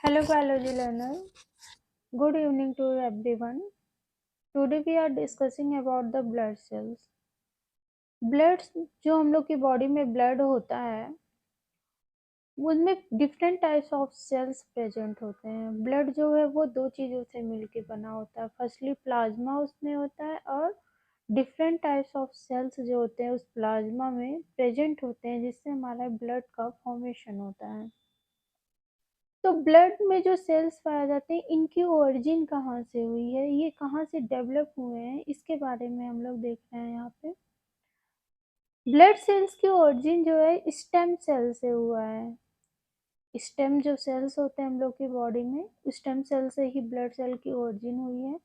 Hello biology learner. Good evening to everyone. Today we are discussing about the blood cells. Blood जो हम लोग की body में blood होता है उनमें different types of cells present होते हैं। ब्लड जो है वो दो चीज़ों से मिलके बना होता है। फर्स्टली प्लाज्मा उसमें होता है और डिफरेंट टाइप्स ऑफ सेल्स जो होते हैं उस प्लाज्मा में प्रेजेंट होते हैं जिससे हमारा ब्लड का फॉर्मेशन होता है। तो ब्लड में जो सेल्स पाए जाते हैं इनकी ओरिजिन कहाँ से हुई है, ये कहाँ से डेवलप हुए हैं, इसके बारे में हम लोग देख रहे हैं यहाँ पे। ब्लड सेल्स की ओरिजिन जो है स्टेम सेल से हुआ है। स्टेम जो सेल्स होते हैं हम लोग की बॉडी में, स्टेम सेल से ही ब्लड सेल की ओरिजिन हुई है।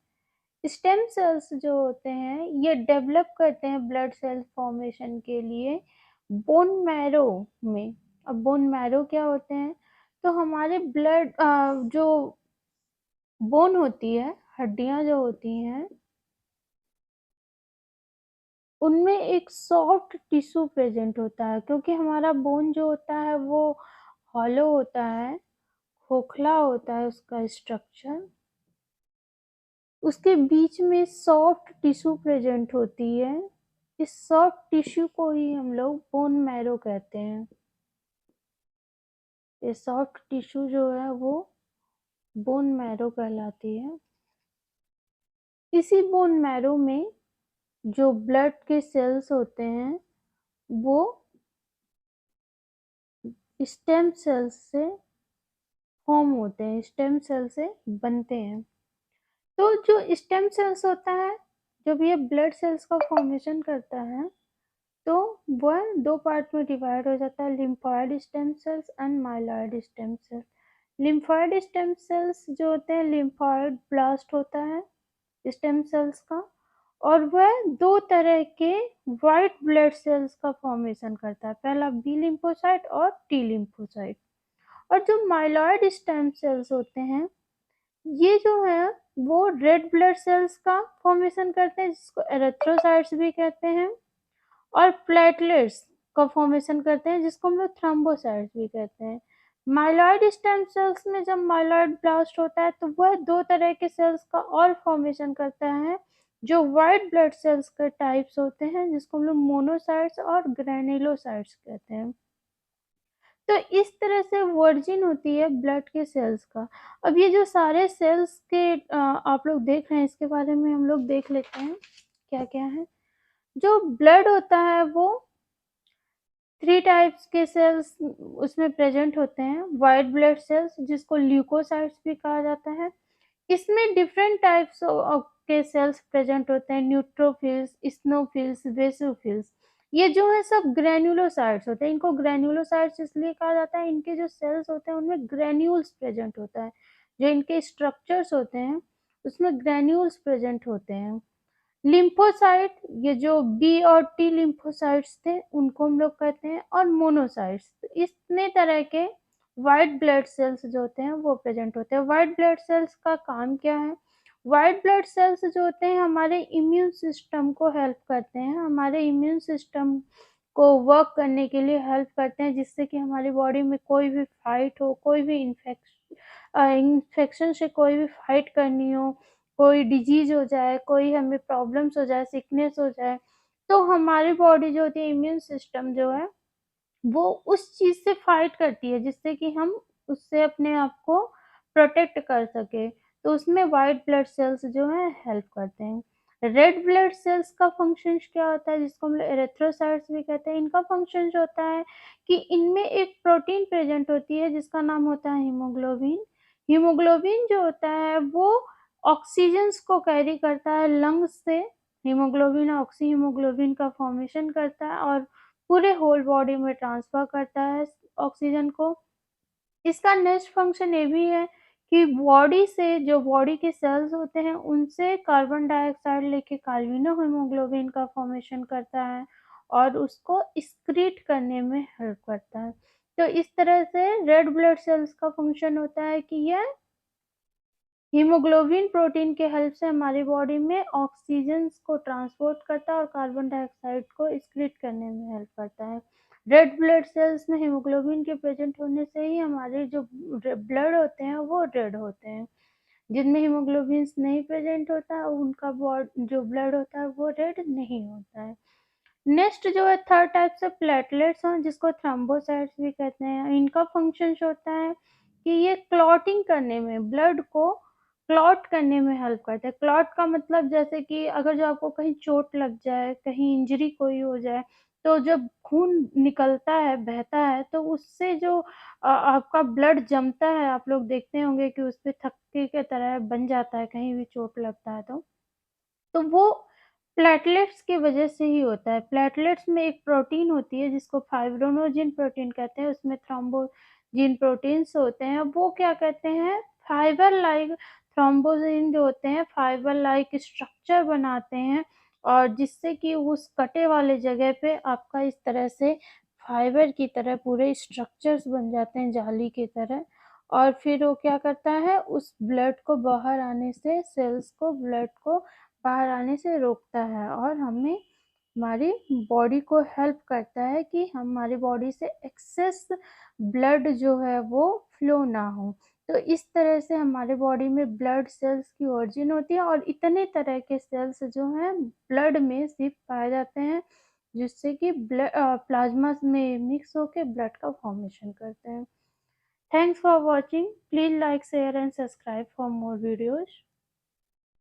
स्टेम सेल्स जो होते हैं ये डेवलप करते हैं ब्लड सेल फॉर्मेशन के लिए बोन मैरो में। अब बोन मैरो क्या होते हैं, तो हमारे ब्लड जो बोन होती है, हड्डियां जो होती हैं उनमें एक सॉफ्ट टिश्यू प्रेजेंट होता है, क्योंकि हमारा बोन जो होता है वो हॉलो होता है, खोखला होता है उसका स्ट्रक्चर। उसके बीच में सॉफ्ट टिश्यू प्रेजेंट होती है। इस सॉफ्ट टिश्यू को ही हम लोग बोन मैरो कहते हैं। ये सॉफ्ट टिश्यू जो है वो बोन मैरो कहलाती है। इसी बोन मैरो में जो ब्लड के सेल्स होते हैं वो स्टेम सेल्स से फॉर्म होते हैं, स्टेम सेल से बनते हैं। तो जो स्टेम सेल्स होता है, जब ये ब्लड सेल्स का फॉर्मेशन करता है तो वह दो पार्ट में डिवाइड हो जाता है, lymphoid stem cells and myeloid stem cells. Lymphoid stem cells जो होते हैं, लिम्फोइड ब्लास्ट होता है स्टेम सेल्स का, और वह दो तरह के व्हाइट ब्लड सेल्स का फॉर्मेशन करता है, पहला बी लिम्फोसाइट और टी लिम्फोसाइट। और जो माइलॉइड स्टेम सेल्स होते हैं ये जो है वो रेड ब्लड सेल्स का फॉर्मेशन करते हैं जिसको एरिथ्रोसाइट्स भी कहते हैं, और प्लेटलेट्स का फॉर्मेशन करते हैं जिसको हम लोग थ्रोम्बोसाइट्स भी कहते हैं। माइलॉइड स्टेम सेल्स में जब माइलॉइड ब्लास्ट होता है तो वह दो तरह के सेल्स का और फॉर्मेशन करता है जो व्हाइट ब्लड सेल्स के टाइप्स होते हैं जिसको हम लोग मोनोसाइट्स और ग्रेन्युलोसाइट्स कहते हैं। तो इस तरह से वर्जिन होती है ब्लड के सेल्स का। अब ये जो सारे सेल्स के आप लोग देख रहे हैं इसके बारे में हम लोग देख लेते हैं क्या क्या है। जो ब्लड होता है वो थ्री टाइप्स के सेल्स उसमें प्रेजेंट होते हैं। वाइट ब्लड सेल्स जिसको ल्यूकोसाइट्स भी कहा जाता है, इसमें डिफरेंट टाइप्स के सेल्स प्रेजेंट होते हैं, न्यूट्रोफिल्स, स्नोफिल्स, बेसोफिल्स। ये जो है सब ग्रेन्युलोसाइट्स होते हैं। इनको ग्रेन्युलोसाइट्स इसलिए कहा जाता है, इनके जो सेल्स होते हैं उनमें ग्रेन्यूल्स प्रेजेंट होता है। जो इनके स्ट्रक्चर्स होते हैं उसमें ग्रेन्यूल्स प्रेजेंट होते हैं। लिम्फोसाइट, ये जो बी और टी लिम्फोसाइट्स थे उनको हम लोग कहते हैं, और मोनोसाइट्स। तो इतने तरह के व्हाइट ब्लड सेल्स जो होते हैं वो प्रेजेंट होते हैं। व्हाइट ब्लड सेल्स का काम क्या है? व्हाइट ब्लड सेल्स जो होते हैं हमारे इम्यून सिस्टम को हेल्प करते हैं, हमारे इम्यून सिस्टम को वर्क करने के लिए हेल्प करते हैं, जिससे कि हमारी बॉडी में कोई भी फाइट हो, कोई भी इन्फेक्शन से कोई भी फाइट करनी हो, कोई डिजीज हो जाए, कोई हमें प्रॉब्लम्स हो जाए, सिकनेस हो जाए, तो हमारी बॉडी जो होती है, इम्यून सिस्टम जो है वो उस चीज़ से फाइट करती है जिससे कि हम उससे अपने आप को प्रोटेक्ट कर सके। तो उसमें वाइट ब्लड सेल्स जो है हेल्प करते हैं। रेड ब्लड सेल्स का फंक्शन क्या होता है जिसको हम लोग एरिथ्रोसाइट्स भी कहते हैं। इनका फंक्शन जो होता है कि इनमें एक प्रोटीन प्रेजेंट होती है जिसका नाम होता है हीमोग्लोबिन। हीमोग्लोबिन जो होता है वो ऑक्सीजन्स को कैरी करता है लंग्स से। हीमोग्लोबिन ऑक्सी हीमोग्लोबिन का फॉर्मेशन करता है और पूरे होल बॉडी में ट्रांसफर करता है ऑक्सीजन को। इसका नेक्स्ट फंक्शन ये भी है कि बॉडी से जो बॉडी के सेल्स होते हैं उनसे कार्बन डाइऑक्साइड लेके कार्बोनो हीमोग्लोबिन का फॉर्मेशन करता है और उसको एक्सक्रीट करने में हेल्प करता है। तो इस तरह से रेड ब्लड सेल्स का फंक्शन होता है कि यह हीमोग्लोबिन प्रोटीन के हेल्प से हमारी बॉडी में ऑक्सीजन को ट्रांसपोर्ट करता है और कार्बन डाइऑक्साइड को एक्सक्रीट करने में हेल्प करता है। रेड ब्लड सेल्स में हीमोग्लोबिन के प्रेजेंट होने से ही हमारे जो ब्लड होते हैं वो रेड होते हैं। जिनमें हीमोग्लोबिन नहीं प्रेजेंट होता उनका जो ब्लड होता है वो रेड नहीं होता है। नेक्स्ट जो है थर्ड टाइप से प्लेटलेट्स हैं जिसको थ्रोम्बोसाइट्स भी कहते हैं। इनका फंक्शन होता है कि ये क्लॉटिंग करने में, ब्लड को क्लॉट करने में हेल्प करते हैं। क्लॉट का मतलब जैसे कि अगर जो आपको कहीं चोट लग जाए, कहीं इंजरी कोई हो जाए, तो जब खून निकलता है, बहता है, तो उससे जो आपका ब्लड जमता है, आप लोग देखते होंगे कि उस पे थक्के की तरह बन जाता है कहीं भी चोट लगता है तो वो प्लेटलेट्स की वजह से ही होता है। प्लेटलेट्स में एक प्रोटीन होती है जिसको फाइब्रिनोजेन प्रोटीन कहते हैं, उसमें थ्रोम्बोजिन प्रोटीन्स होते हैं। वो क्या कहते हैं, फाइबर लाइक थ्रोम्बोजिन जो होते हैं फाइबर लाइक स्ट्रक्चर बनाते हैं, और जिससे कि उस कटे वाले जगह पे आपका इस तरह से फाइबर की तरह पूरे स्ट्रक्चर्स बन जाते हैं, जाली की तरह। और फिर वो क्या करता है, उस ब्लड को बाहर आने से, सेल्स को, ब्लड को बाहर आने से रोकता है, और हमें हमारी बॉडी को हेल्प करता है कि हमारी बॉडी से एक्सेस ब्लड जो है वो फ्लो ना हो। तो इस तरह से हमारे बॉडी में ब्लड सेल्स की ओरिजिन होती है, और इतने तरह के सेल्स जो हैं ब्लड में सिर्फ पाए जाते हैं, जिससे कि ब्लड प्लाज्मा में मिक्स होकर ब्लड का फॉर्मेशन करते हैं। Thanks for watching. Please like, share and subscribe for more videos.